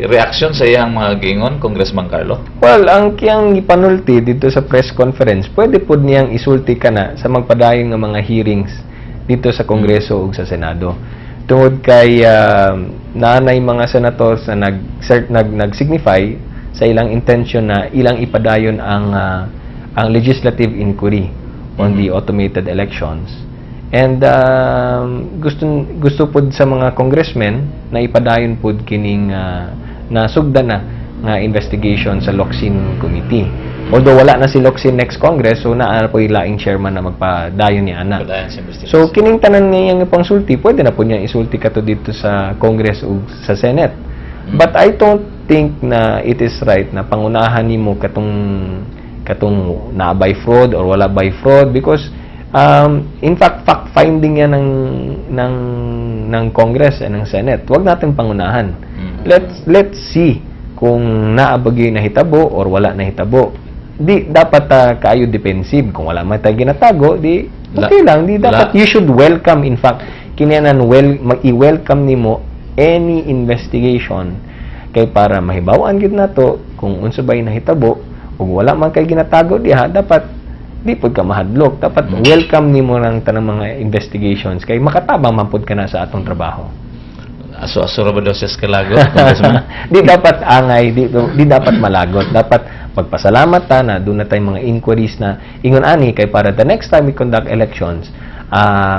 reaksyon sa iyang mga giingon, Congressman Carlo? Well, ang kiyang ipanulti dito sa press conference, pwede po niyang isulti ka na sa magpadayon ng mga hearings dito sa Kongreso ug sa Senado. Tungod kay nanay mga senators na nag-signify sa ilang intention na ilang ipadayon ang legislative inquiry on the automated elections. And gusto po sa mga congressmen na ipadayon po kining nasugdan na nga investigation sa Locsin Committee. Although wala na si Locsin next Congress, so naa po ilaing chairman na magpadayon ni ana. So kining tanan niyang pangsulti, pwede na po niya isulti kato dito sa Congress o sa Senate. But I don't think na it is right na pangunahan nimo katong na by fraud or wala by fraud, because in fact finding yan ng Congress and ng Senate. Huwag natin pangunahan. Let's see kung naabagay na hitabo or wala na hitabo. Di dapat kayo defensive. Kung wala man tayo ginatago, di okay lang. Di dapat, you should welcome, in fact, kinanan i-welcome nimo any investigation kay para mahibawan gid nato kung unsa bay nahitabo ug wala man kay ginatago diha, dapat di pud ka mahadlok. Dapat welcome nimo ng tanang mga investigations kay makatabang man pud ka na sa atong trabaho. Aso-aso ra ba daw siya sa kalagot? Di dapat angay, di dapat malagot. Dapat magpasalamat ta na doon na tayong mga inquiries na ingon ani kay para the next time we conduct elections,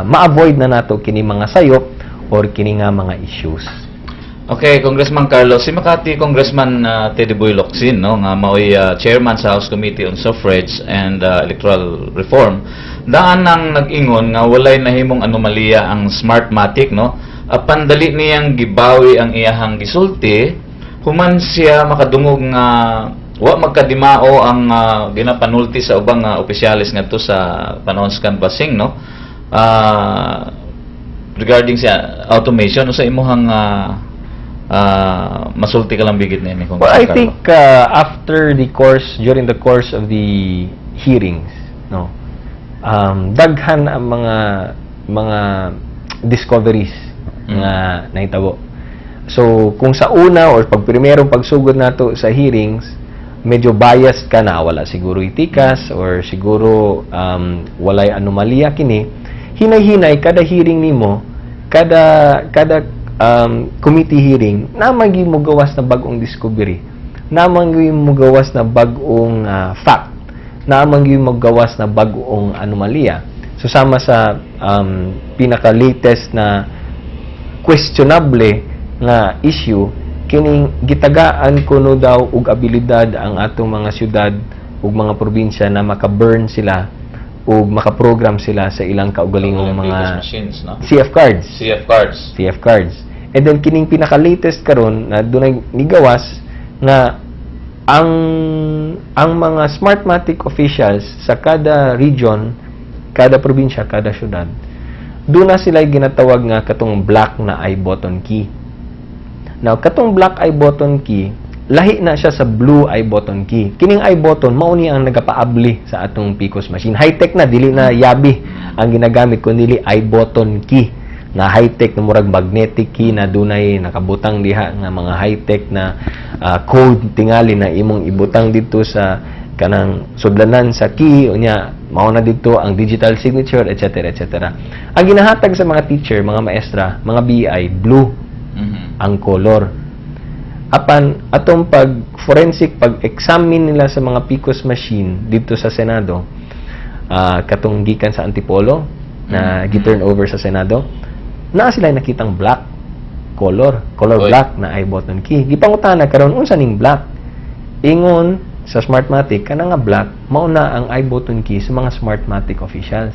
ma-avoid na nato kini mga sayop or kini nga mga issues. Okay, Congressman Carlo, si Makati Congressman Teddy Boy Locsin, no, nga mao'y chairman sa House Committee on Suffrage and Electoral Reform, daan nang nag-ingon nga walay nahimong anomalya ang Smartmatic, no? Pandali niyang gibawi ang iyahang gisulti, human siya makadungog nga wa magkadimao ang ginapanulti sa ubang opisyalis ngadto sa panahon sa canvassing, no? Regarding sa automation, sa imuhang masulti ka lang bigit na yun. Well, I think during the course of the hearings, no, daghan ang mga discoveries nga nahitabo. So, kung sa una or primerong pagsugod nato sa hearings, medyo biased ka na, wala siguro itikas or siguro walay anomalya kini, hinay-hinay kada hearing nimo, kada committee hearing, naman gyud mo gawas na bagong discovery, naman gyud mo gawas na bagong fact, naman gyud mo gawas na bagong anomalya. So sama sa pinaka-latest na questionable nga issue, kining gitagaan kuno daw og abilidad ang atong mga syudad ug mga probinsya na maka-burn sila ug maka-program sila sa ilang kaugalingong mga machines, no? CF cards. And then kining pinaka-latest karon na dunay nigawas nga ang mga Smartmatic officials sa kada region, kada probinsya, kada syudad, doon na sila ginatawag nga katong black na I-button key. Now, katong black I-button key, lahi na siya sa blue I-button key. Kining I-button, mauni ang nagapaabli sa atong PCOS machine. High-tech na, dili na yabi ang ginagamit, kundi I-button key na high-tech na murag magnetic key na dunay nakabutang diha nga mga high-tech na code tingali na imong ibutang dito sa kanang sudlanan sa key, unya mao na dito ang digital signature, etc. etc. Ang ginahatag sa mga teacher, mga maestra, mga BI, blue ang color. Apan atong pag-examine nila sa mga PCOS machine dito sa Senado, katong gikan sa Antipolo na gi-turn over sa Senado, naa sila nakitang black color black na I-button key. Gipangutana karon unsa ning black? Ingon sa Smartmatic kana nga black mao na ang I-button key sa mga Smartmatic officials.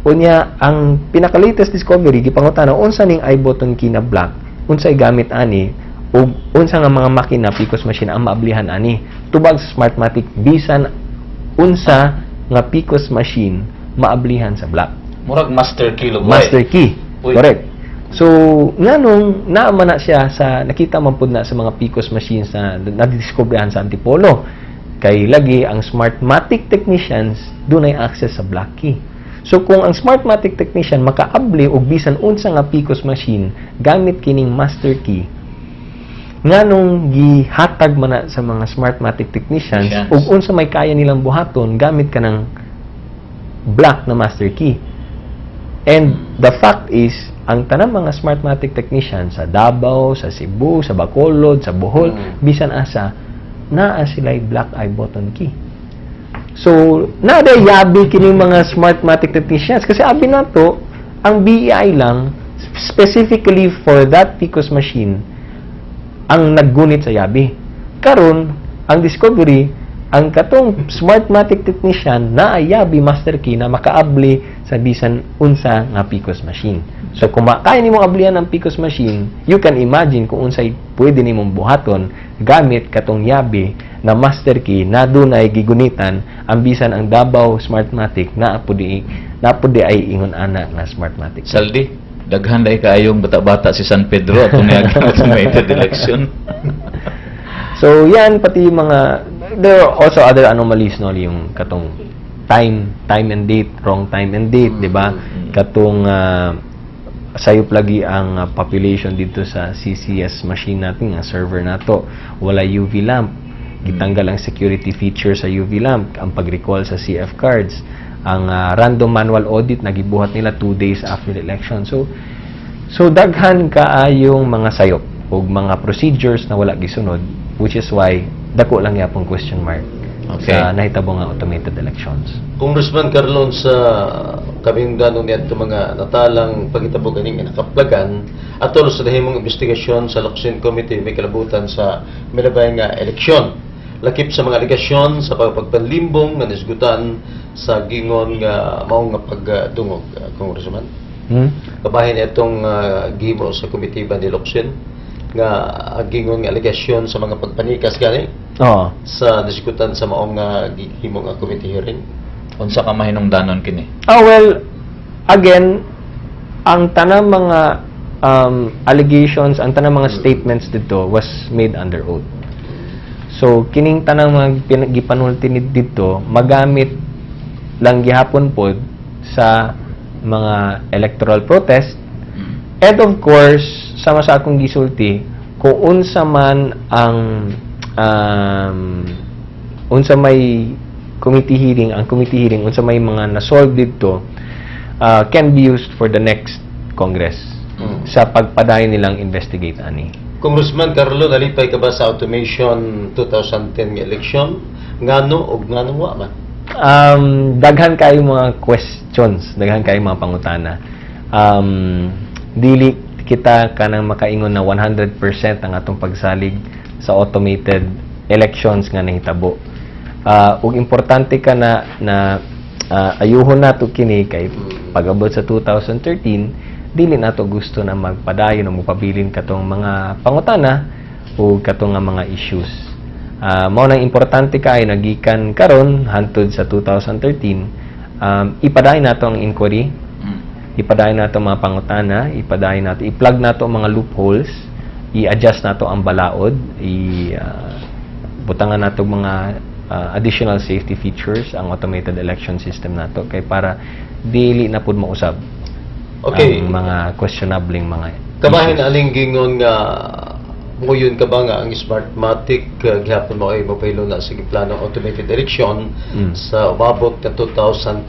Unya ang pinaka-latest discovery gipangutana unsa ning I-button key na black, unsay gamit ani ug unsa nga mga makina PCOS machine ang maablihan ani. Tubag sa Smartmatic bisan unsa nga PCOS machine maablihan sa black. Murag master key lugay. Master key. Correct. So, nganong naama na siya sa nakita man pud na sa mga PCOS machines na nadiskubrihan sa Antipolo. Kay lagi ang Smartmatic technicians dunay access sa black key. So kung ang Smartmatic technician makaabli og bisan unsa nga PCOS machine gamit kining master key, nganong gihatag man na sa mga Smartmatic technicians ug unsa may kaya nilang buhaton gamit ka ng black na master key. And the fact is, ang tanang mga Smartmatic technicians sa Davao, sa Cebu, sa Bacolod, sa Bohol, bisan asa, naa sila'y black eye button key. So, naada yabi kining mga Smartmatic technicians kasi abi nato ang BEI lang specifically for that PCOS machine ang naggunit sa yabi. Karon, ang discovery, ang katong Smartmatic technician na yabi master key na makaabli sa bisan unsa nga PCOS machine. So kung kaya nimong ablihan ang PCOS machine, you can imagine kung unsay pwede nimong buhaton gamit katong yabi na master key na dunay gigunitan ang bisan ang Davao Smartmatic na apudi ay ingon ana nga Smartmatic. Saldi, daghan day kaayong bata-bata si San Pedro atong niaging automated election. So yan pati mga there are also other anomalies no yung katong time and date, wrong time and date, di ba? Katong sayop lagi ang population dito sa CCS machine natin, nga server nato, wala UV lamp. Gitanggal ang security feature sa UV lamp, ang pag-recall sa CF cards, ang random manual audit nagibuhat nila 2 days after the election. So daghan kaayong mga sayop ug mga procedures na wala gisunod, which is why dako lang yapong question mark sa nahitabo nga automated elections. Congressman Carlon, sa kaming danon niya mga natalang pagitabo ganing nakaplagan atol sa dahimong investigasyon sa Locsin Committee may kalabutan sa milabay nga eleksyon. Lakip sa mga aligasyon sa pagpanlimbong nga nisgutan sa gingon nga mao nga pagdungog, Congressman. Kabahin itong gihimo sa komitiba ni Locsin nga gingon nga aligasyon sa mga pagpanikas gani sa diskutan sa maong gihimo nga committee hearing. Unsa ka mahinungdanon kini? Well, again, ang tanang mga allegations, ang tanang mga statements dito was made under oath. So, kining tanang mga gipanultinid dito, magamit lang gihapon pod sa mga electoral protest. And of course, sama sa akong gisulti, kung unsa man ang unsa may committee hearing, ang committee hearing, unsa may mga na-solve dito, can be used for the next Congress sa pagpadayon nilang investigate ani. Congressman Carlo, nalipay ka ba sa automation 2010 nga election? Ngano o ngano wa man? Daghan kayo mga questions, daghan kayo mga pangutana. Dili kita kanang makaingon na 100% ang atong pagsalig sa automated elections nga nahitabo. Ug importante ka na ayuhon nato kini kay pag-abot sa 2013 dili nato gusto na magpadayon o magpabilin katong mga pangutana o katong nga mga issues. Mao nang importante kay nagikan karon hantud sa 2013 ipadayon nato ang inquiry, ipadayon nato mga pangutana, ipadayon nato i-plug nato mga loopholes, i-adjust nato ang balaod, butangan nato mga additional safety features ang automated election system nato kay para dili na pud mausab ang mga questionabling mga kabahin aling gingon nga nguyon ka ba nga ang Smartmatic gihapon mo ay mapaylo na sa planong automated election sa umabot na 2013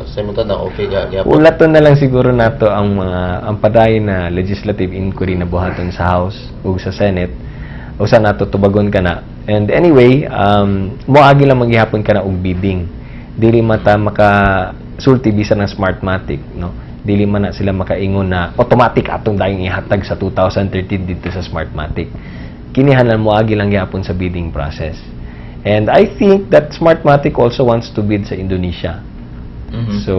sa imong na okay gihapon. Ulaton na lang siguro nato ang mga ang padayon na legislative inquiry na buhaton sa House ug sa Senate usa nato tubagon kana. And anyway, moagi lang maghihapon ka na og bidding. Dili mata makasulti bisan ng Smartmatic, no? Dili man na sila makaingon na automatic atong dayon ihatag sa 2013 dito sa Smartmatic. Kinihanlan moagi lang gihapon sa bidding process. And I think that Smartmatic also wants to bid sa Indonesia. So,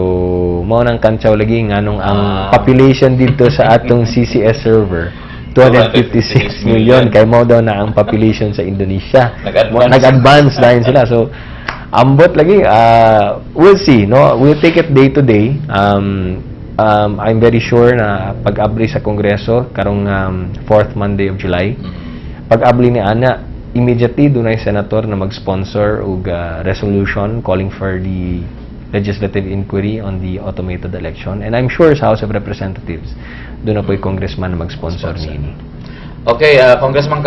mao nang kantsaw lagi nganong ang population dito sa atong CCS server 256 million kay mo daw na ang population sa Indonesia. Nag-advance dahil sila. So, ambot lagi. We'll see. No? We'll take it day to day. I'm very sure na pag-abli sa Kongreso, karong 4th Monday of July, pag-abli ni Ana, immediately doon ay senator na mag-sponsor og resolution calling for the legislative inquiry on the automated election. And I'm sure sa House of Representatives, doon na po yung congressman na mag-sponsor niini. Okay, Congressman